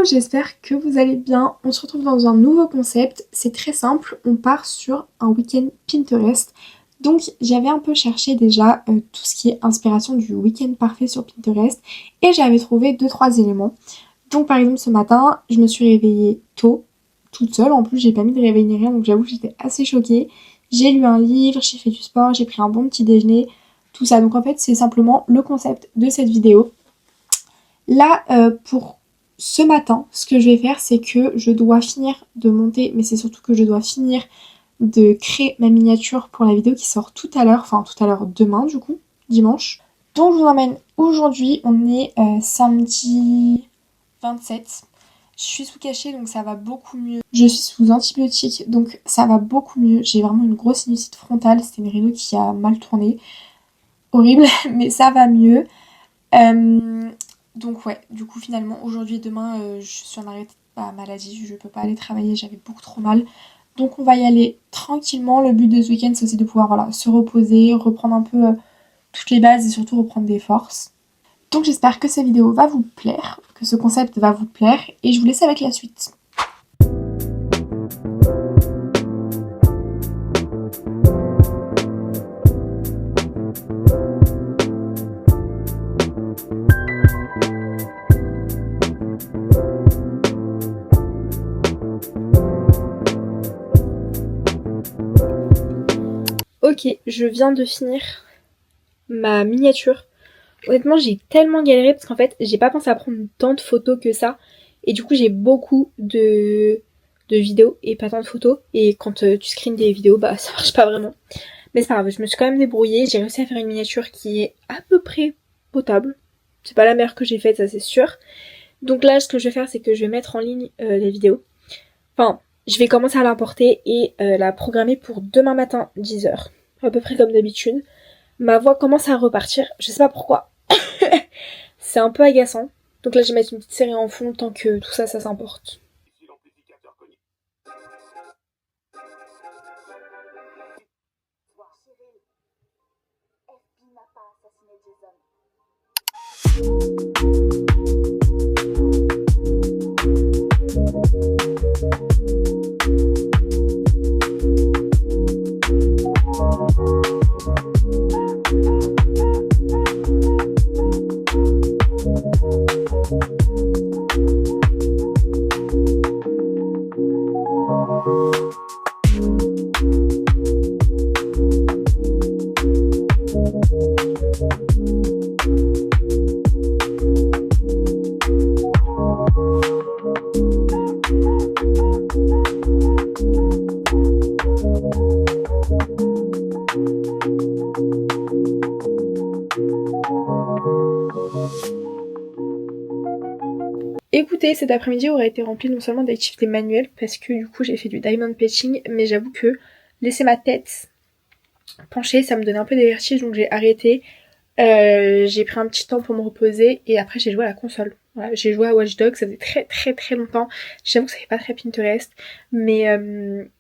J'espère que vous allez bien. On se retrouve dans un nouveau concept, c'est très simple, on part sur un week-end Pinterest. Donc j'avais un peu cherché déjà tout ce qui est inspiration du week-end parfait sur Pinterest et j'avais trouvé 2-3 éléments. Donc par exemple ce matin, je me suis réveillée tôt, toute seule, en plus j'ai pas mis de réveil ni rien donc j'avoue que j'étais assez choquée. J'ai lu un livre, j'ai fait du sport, j'ai pris un bon petit déjeuner, tout ça. Donc en fait c'est simplement le concept de cette vidéo. Là pour ce matin, ce que je vais faire, c'est que je dois finir de monter, mais c'est surtout que je dois finir de créer ma miniature pour la vidéo qui sort tout à l'heure, enfin tout à l'heure demain du coup, dimanche. Donc je vous emmène aujourd'hui, on est samedi 27. Je suis sous cachet donc ça va beaucoup mieux. Je suis sous antibiotiques donc ça va beaucoup mieux. J'ai vraiment une grosse sinusite frontale, c'était une rhino qui a mal tourné. Horrible, mais ça va mieux. Donc ouais, du coup finalement aujourd'hui et demain je suis en arrêt maladie, je peux pas aller travailler, j'avais beaucoup trop mal. Donc on va y aller tranquillement. Le but de ce week-end c'est aussi de pouvoir se reposer, reprendre un peu toutes les bases et surtout reprendre des forces. Donc j'espère que cette vidéo va vous plaire, que ce concept va vous plaire et je vous laisse avec la suite. Ok, je viens de finir ma miniature. Honnêtement, j'ai tellement galéré parce qu'en fait, j'ai pas pensé à prendre tant de photos que ça. Et du coup, j'ai beaucoup de vidéos et pas tant de photos. Et quand tu screens des vidéos, bah ça marche pas vraiment. Mais c'est pas grave, je me suis quand même débrouillée. J'ai réussi à faire une miniature qui est à peu près potable. C'est pas la meilleure que j'ai faite, ça c'est sûr. Donc là, ce que je vais faire, c'est que je vais mettre en ligne les vidéos. Enfin, je vais commencer à l'importer et la programmer pour demain matin, 10h. À peu près comme d'habitude. Ma voix commence à repartir, je sais pas pourquoi. C'est un peu agaçant. Donc là, je vais mettre une petite série en fond tant que tout ça, ça s'importe. Écoutez, cet après-midi aurait été rempli non seulement d'activités manuelles, parce que du coup j'ai fait du diamond painting, mais j'avoue que laisser ma tête penchée, ça me donnait un peu des vertiges, donc j'ai arrêté. J'ai pris un petit temps pour me reposer, et après j'ai joué à la console. Voilà, j'ai joué à Watch Dogs, ça faisait très très très longtemps. J'avoue que ça fait pas très Pinterest, mais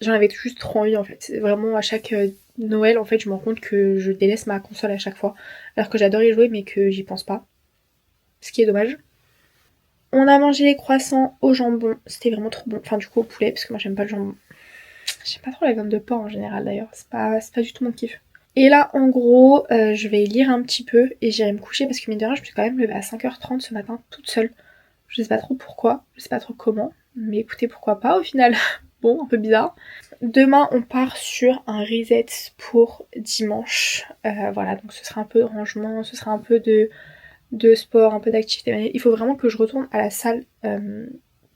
j'en avais juste trop envie en fait. C'est vraiment à chaque Noël, en fait, je me rends compte que je délaisse ma console à chaque fois, alors que j'adore y jouer, mais que j'y pense pas. Ce qui est dommage. On a mangé les croissants au jambon, c'était vraiment trop bon. Enfin, du coup, au poulet, parce que moi j'aime pas le jambon. J'aime pas trop la viande de porc en général d'ailleurs, c'est pas du tout mon kiff. Et là en gros je vais lire un petit peu et j'irai me coucher parce que mine de rien je me suis quand même levée à 5h30 ce matin toute seule. Je sais pas trop pourquoi, je sais pas trop comment, mais écoutez pourquoi pas au final. Bon, un peu bizarre. Demain on part sur un reset pour dimanche. Voilà, donc ce sera un peu de rangement, ce sera un peu de sport, un peu d'activité manuelle. Il faut vraiment que je retourne à la salle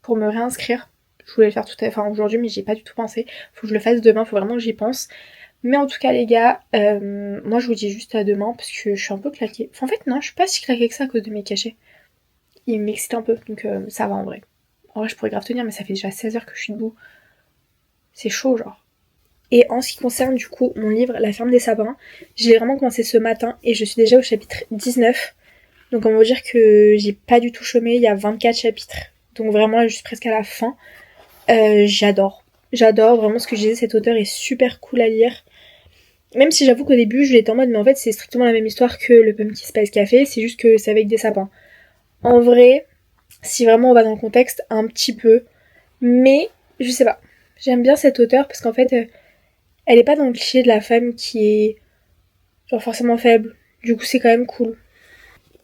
pour me réinscrire. Je voulais le faire aujourd'hui mais j'ai pas du tout pensé. Faut que je le fasse demain, faut vraiment que j'y pense. Mais en tout cas les gars, moi je vous dis juste à demain parce que je suis un peu claquée. Enfin, en fait non, je suis pas si claquée que ça à cause de mes cachets. Il m'excite un peu, donc ça va en vrai. En vrai je pourrais grave tenir mais ça fait déjà 16 heures que je suis debout. C'est chaud genre. Et en ce qui concerne du coup mon livre La ferme des sapins, je l'ai vraiment commencé ce matin et je suis déjà au chapitre 19. Donc on va dire que j'ai pas du tout chômé, il y a 24 chapitres. Donc vraiment je suis presque à la fin. J'adore vraiment ce que je disais, cet auteur est super cool à lire. Même si j'avoue qu'au début je l'étais en mode mais en fait c'est strictement la même histoire que le Pumpkin Spice Café, c'est juste que c'est avec des sapins. En vrai, si vraiment on va dans le contexte, un petit peu. Mais je sais pas, j'aime bien cet auteur parce qu'en fait elle est pas dans le cliché de la femme qui est genre forcément faible. Du coup c'est quand même cool.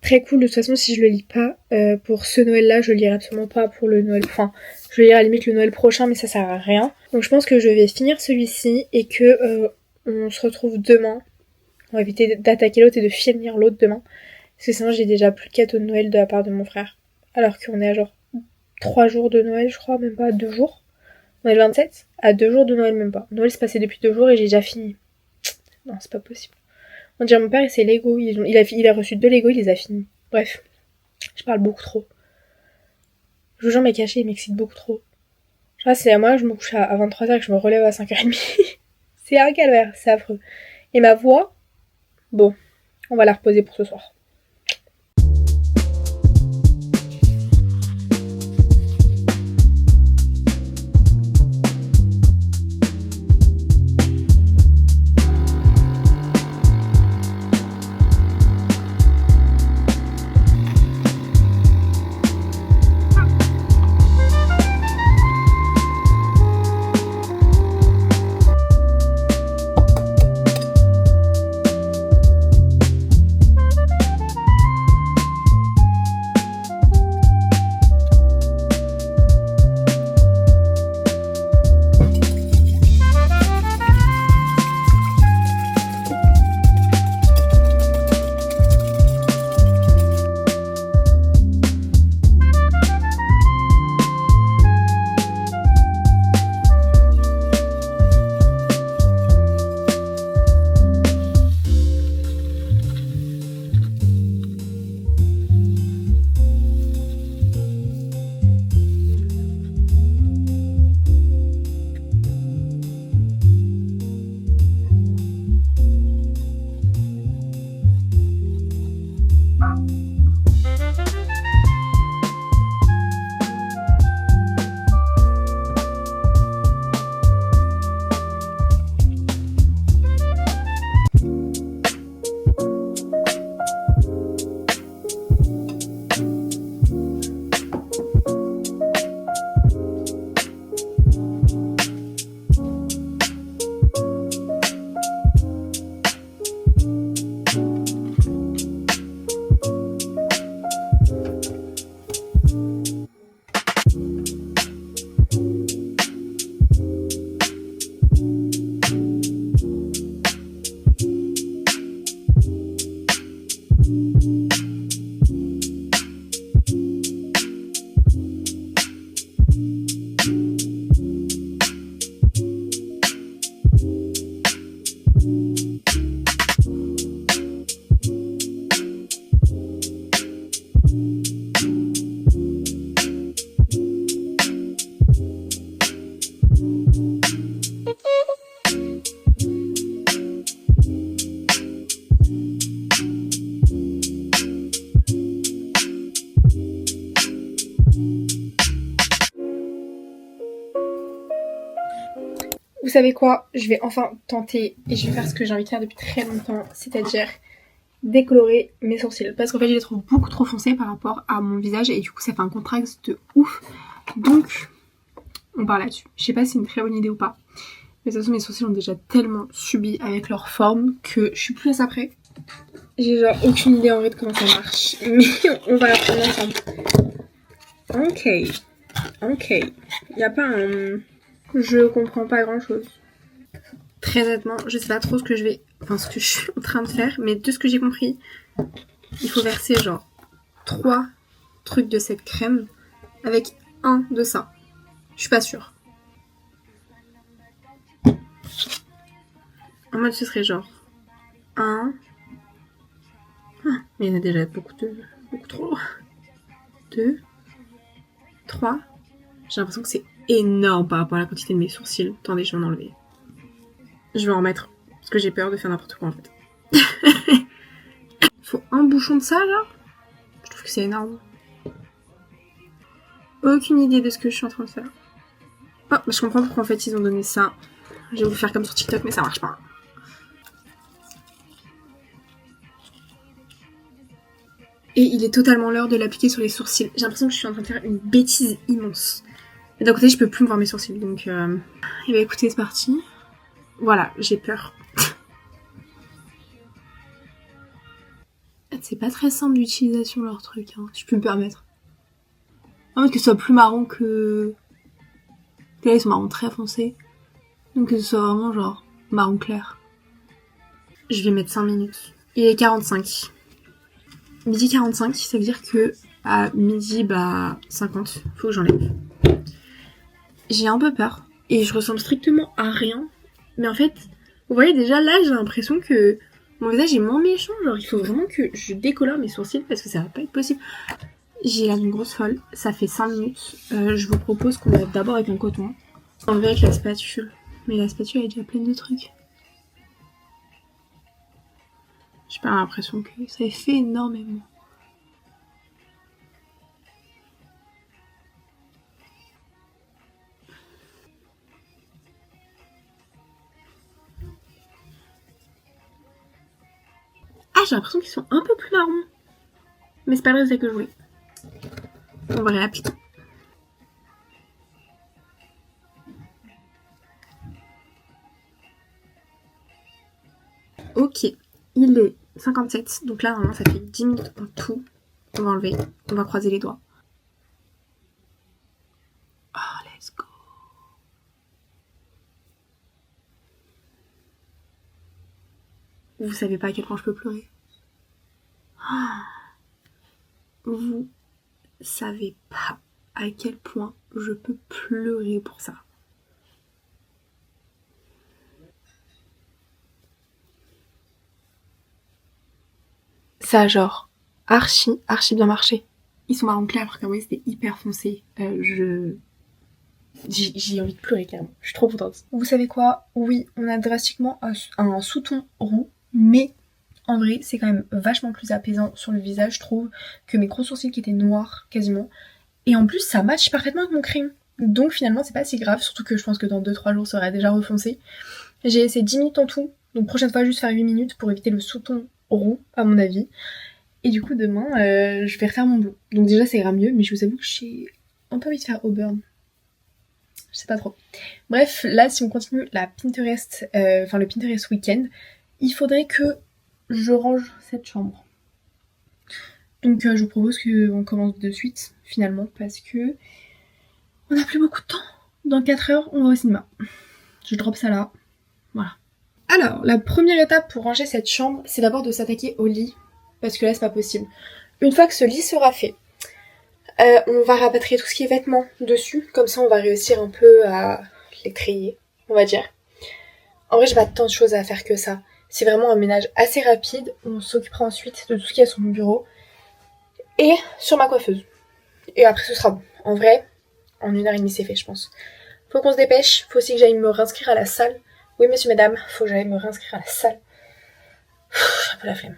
Très cool, de toute façon si je le lis pas pour ce Noël là, je le lirai absolument pas pour le Noël, enfin je le lirai à la limite le Noël prochain mais ça sert à rien. Donc je pense que je vais finir celui-ci et que on se retrouve demain. On va éviter d'attaquer l'autre et de finir l'autre demain. Parce que sinon j'ai déjà plus de cadeaux de Noël de la part de mon frère. Alors qu'on est à genre 3 jours de Noël je crois, même pas 2 jours. On est le 27, à 2 jours de Noël même pas. Noël s'est passé depuis 2 jours et j'ai déjà fini. Non c'est pas possible. On dirait mon père et ses Lego, il a reçu 2 Lego, il les a finis. Bref, je parle beaucoup trop. Je vous jure mes cachets ils m'excitent beaucoup trop. Genre c'est à moi, je me couche à 23h et que je me relève à 5h30. C'est un calvaire, c'est affreux. Et ma voix, bon, on va la reposer pour ce soir. Vous savez quoi? Je vais enfin tenter et je vais faire ce que j'ai envie de faire depuis très longtemps, c'est-à-dire décolorer mes sourcils. Parce qu'en fait, je les trouve beaucoup trop foncés par rapport à mon visage et du coup, ça fait un contraste de ouf. Donc, on part là-dessus. Je sais pas si c'est une très bonne idée ou pas. Mais de toute façon, mes sourcils ont déjà tellement subi avec leur forme que je suis plus à ça près. J'ai genre aucune idée en vrai de comment ça marche. Mais on va apprendre ensemble. Ok. Y a pas un... Je comprends pas grand chose. Très honnêtement, je sais pas trop ce que je suis en train de faire. Mais de ce que j'ai compris, il faut verser genre 3 trucs de cette crème avec un de ça. Je suis pas sûre. En mode ce serait genre 1... mais il y en a déjà beaucoup trop. 2, 3. J'ai l'impression que c'est énorme par rapport à la quantité de mes sourcils. Attendez, je vais en enlever. Je vais en remettre. Parce que j'ai peur de faire n'importe quoi en fait. Faut un bouchon de ça là. Je trouve que c'est énorme. Aucune idée de ce que je suis en train de faire. Oh, je comprends pourquoi en fait ils ont donné ça. J'ai voulu faire comme sur TikTok mais ça marche pas. Et il est totalement l'heure de l'appliquer sur les sourcils. J'ai l'impression que je suis en train de faire une bêtise immense. Et d'un côté, je peux plus me voir mes sourcils. Donc, eh bien, écoutez, c'est parti. Voilà, j'ai peur. C'est pas très simple d'utilisation, leur truc, hein, si je peux me permettre. En fait, que ce soit plus marron que... Là, ils sont marron très foncé. Donc, que ce soit vraiment, genre, marron clair. Je vais mettre 5 minutes. Il est 45. Midi 45, ça veut dire que à midi 50, faut que j'enlève. J'ai un peu peur et je ressemble strictement à rien. Mais en fait, vous voyez déjà là, j'ai l'impression que mon visage est moins méchant. Genre, il faut vraiment que je décolore mes sourcils parce que ça va pas être possible. J'ai l'air d'une grosse folle. Ça fait 5 minutes. Je vous propose qu'on lave d'abord avec un coton. Enlever avec la spatule. Mais la spatule elle est déjà pleine de trucs. J'ai pas l'impression que ça ait fait énormément. Ah, j'ai l'impression qu'ils sont un peu plus marrons. Mais c'est pas le résultat que je voulais. On va réappliquer. Ok, il est 57. Donc là, normalement, ça fait 10 minutes en tout. On va enlever. On va croiser les doigts. Oh, let's go. Vous savez pas à quel point je peux pleurer. Vous savez pas à quel point je peux pleurer pour ça. Ça a genre archi bien marché. Ils sont marron clair alors qu'en vrai c'était hyper foncé. J'ai envie de pleurer carrément. Je suis trop contente. Vous savez quoi? Oui, on a drastiquement un sous-ton roux, mais en vrai c'est quand même vachement plus apaisant sur le visage, je trouve, que mes gros sourcils qui étaient noirs quasiment. Et en plus ça matche parfaitement avec mon crime. Donc finalement c'est pas si grave, surtout que je pense que dans 2-3 jours ça aura déjà refoncé. J'ai essayé 10 minutes en tout, donc prochaine fois juste faire 8 minutes pour éviter le sous-ton roux à mon avis. Et du coup demain je vais refaire mon bleu. Donc déjà ça ira mieux, mais je vous avoue que j'ai un peu envie de faire auburn. Je sais pas trop. Bref, là si on continue la Pinterest, le Pinterest week-end, il faudrait que je range cette chambre. Donc je vous propose qu'on commence de suite finalement parce que on n'a plus beaucoup de temps. Dans 4 heures on va au cinéma. Je drop ça là. Voilà. Alors, la première étape pour ranger cette chambre, c'est d'abord de s'attaquer au lit. Parce que là, c'est pas possible. Une fois que ce lit sera fait, on va rapatrier tout ce qui est vêtements dessus. Comme ça, on va réussir un peu à les trier, on va dire. En vrai, j'ai pas tant de choses à faire que ça. C'est vraiment un ménage assez rapide. On s'occupera ensuite de tout ce qui est sur mon bureau. Et sur ma coiffeuse. Et après, ce sera bon. En vrai, en 1h30, c'est fait, je pense. Faut qu'on se dépêche. Faut aussi que j'aille me réinscrire à la salle. Oui, monsieur, mesdames, faut que j'aille me réinscrire à la salle. J'ai un peu la flemme.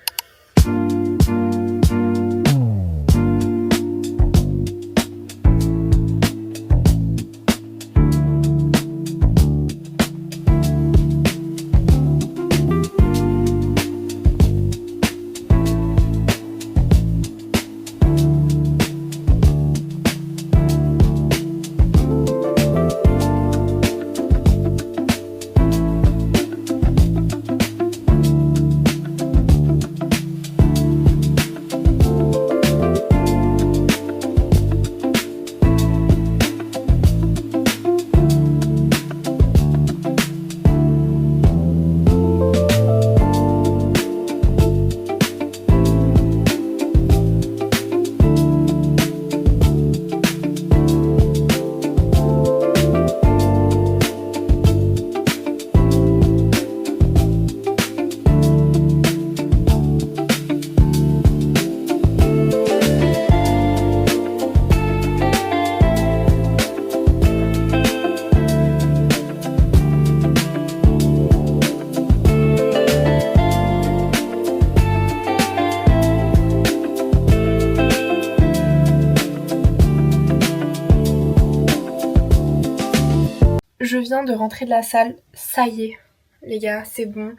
viens de rentrer de la salle, ça y est, les gars, c'est bon.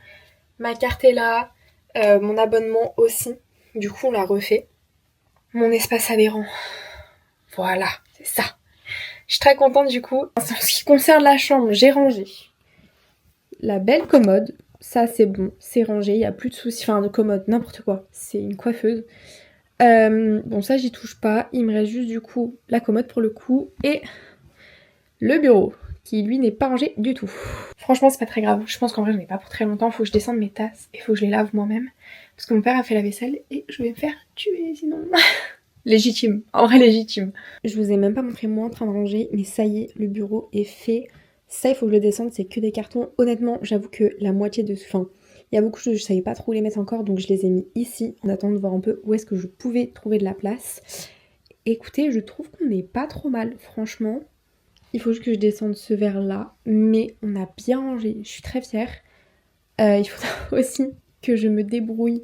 Ma carte est là, mon abonnement aussi. Du coup, on l'a refait. Mon espace adhérent. Voilà, c'est ça. Je suis très contente du coup. En ce qui concerne la chambre, j'ai rangé la belle commode. Ça, c'est bon, c'est rangé, il n'y a plus de soucis. Enfin, de commode, n'importe quoi. C'est une coiffeuse. Bon, ça, j'y touche pas. Il me reste juste du coup la commode pour le coup et le bureau qui lui n'est pas rangé du tout. Franchement, c'est pas très grave. Je pense qu'en vrai, j'en ai pas pour très longtemps. Faut que je descende mes tasses et faut que je les lave moi-même. Parce que mon père a fait la vaisselle et je vais me faire tuer sinon. Légitime, en vrai légitime. Je vous ai même pas montré moi en train de ranger, mais ça y est, le bureau est fait. Ça, il faut que je le descende, c'est que des cartons. Honnêtement, j'avoue que la moitié de... Enfin, il y a beaucoup de choses, je savais pas trop où les mettre encore, donc je les ai mis ici, en attendant de voir un peu où est-ce que je pouvais trouver de la place. Écoutez, je trouve qu'on n'est pas trop mal, franchement. Il faut juste que je descende ce verre-là, mais on a bien rangé, je suis très fière. Il faudra aussi que je me débrouille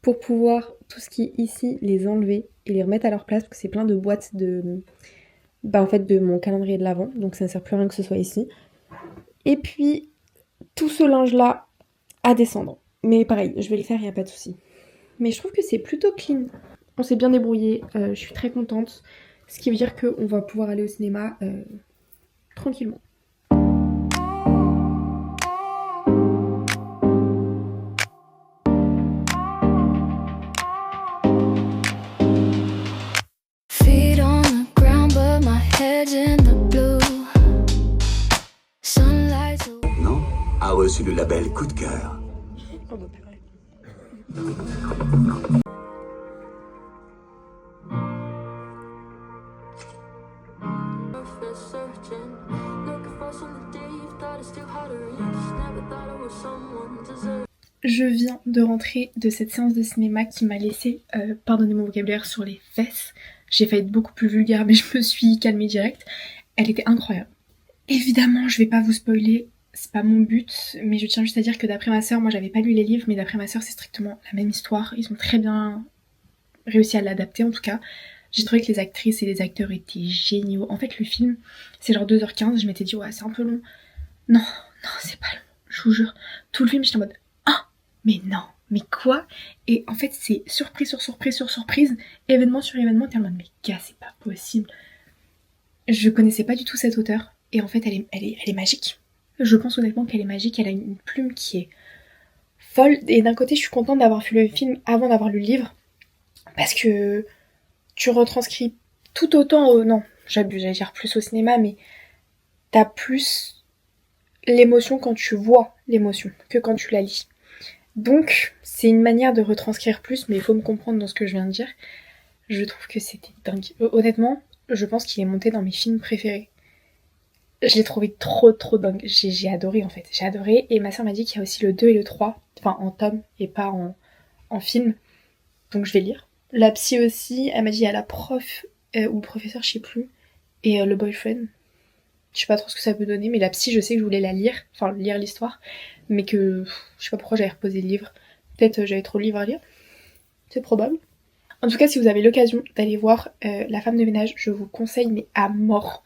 pour pouvoir, tout ce qui est ici, les enlever et les remettre à leur place, parce que c'est plein de boîtes de... en fait, de mon calendrier de l'Avent, donc ça ne sert plus à rien que ce soit ici. Et puis, tout ce linge-là à descendre. Mais pareil, je vais le faire, il n'y a pas de souci. Mais je trouve que c'est plutôt clean. On s'est bien débrouillé, je suis très contente. Ce qui veut dire qu'on va pouvoir aller au cinéma tranquillement. Non, a reçu le label coup de cœur. Oh bah pareil. Je viens de rentrer de cette séance de cinéma qui m'a laissé, pardonnez mon vocabulaire, sur les fesses. J'ai failli être beaucoup plus vulgaire mais je me suis calmée direct. Elle était incroyable. Évidemment, je vais pas vous spoiler, c'est pas mon but, mais je tiens juste à dire que d'après ma sœur, moi j'avais pas lu les livres, mais d'après ma sœur c'est strictement la même histoire. Ils ont très bien réussi à l'adapter en tout cas. J'ai trouvé que les actrices et les acteurs étaient géniaux. En fait, le film, c'est genre 2h15, je m'étais dit ouais, c'est un peu long. Non, non, c'est pas long, je vous jure. Tout le film, j'étais en mode ah, mais non, mais quoi? Et en fait, c'est surprise sur surprise sur surprise, événement sur événement, t'es en mode mais gars, c'est pas possible. Je connaissais pas du tout cette auteure. Et en fait, elle est magique. Je pense honnêtement qu'elle est magique. Elle a une plume qui est folle. Et d'un côté, je suis contente d'avoir vu le film avant d'avoir lu le livre. Parce que tu retranscris tout autant... non, j'abuse, j'allais dire plus au cinéma, mais t'as plus l'émotion quand tu vois l'émotion que quand tu la lis. Donc, c'est une manière de retranscrire plus, mais il faut me comprendre dans ce que je viens de dire. Je trouve que c'était dingue. Honnêtement, je pense qu'il est monté dans mes films préférés. Je l'ai trouvé trop dingue. J'ai adoré en fait. J'ai adoré. Et ma soeur m'a dit qu'il y a aussi le 2 et le 3. Enfin en tome et pas en film. Donc je vais lire. La psy aussi, elle m'a dit il y a la prof ou le professeur, je sais plus. Et le boyfriend. Je sais pas trop ce que ça peut donner. Mais la psy, je sais que je voulais la lire. Enfin lire l'histoire. Mais que je sais pas pourquoi j'avais reposé le livre. Peut-être j'avais trop de livres à lire. C'est probable. En tout cas, si vous avez l'occasion d'aller voir La femme de ménage, je vous conseille mais à mort.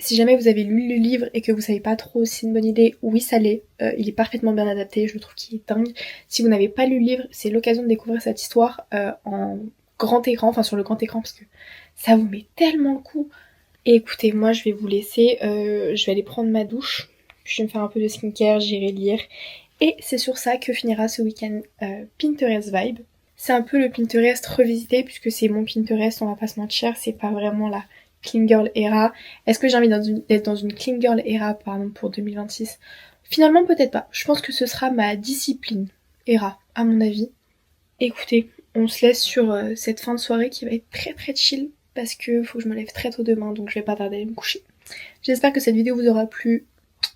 Si jamais vous avez lu le livre et que vous savez pas trop si c'est une bonne idée, oui ça l'est. Il est parfaitement bien adapté, je le trouve qu'il est dingue. Si vous n'avez pas lu le livre, c'est l'occasion de découvrir cette histoire en grand écran, enfin sur le grand écran, parce que ça vous met tellement le coup. Et écoutez, moi je vais vous laisser, je vais aller prendre ma douche, puis je vais me faire un peu de skincare, j'irai lire. Et c'est sur ça que finira ce week-end Pinterest Vibe. C'est un peu le Pinterest revisité, puisque c'est mon Pinterest, on va pas se mentir, c'est pas vraiment la Clean Girl Era. Est-ce que j'ai envie d'être dans une Clean Girl Era par exemple pour 2026? Finalement peut-être pas. Je pense que ce sera ma discipline Era à mon avis. Écoutez, on se laisse sur cette fin de soirée qui va être très chill parce que faut que je me lève très tôt demain donc je vais pas tarder à me coucher. J'espère que cette vidéo vous aura plu.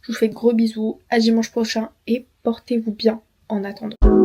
Je vous fais de gros bisous. À dimanche prochain et portez-vous bien en attendant.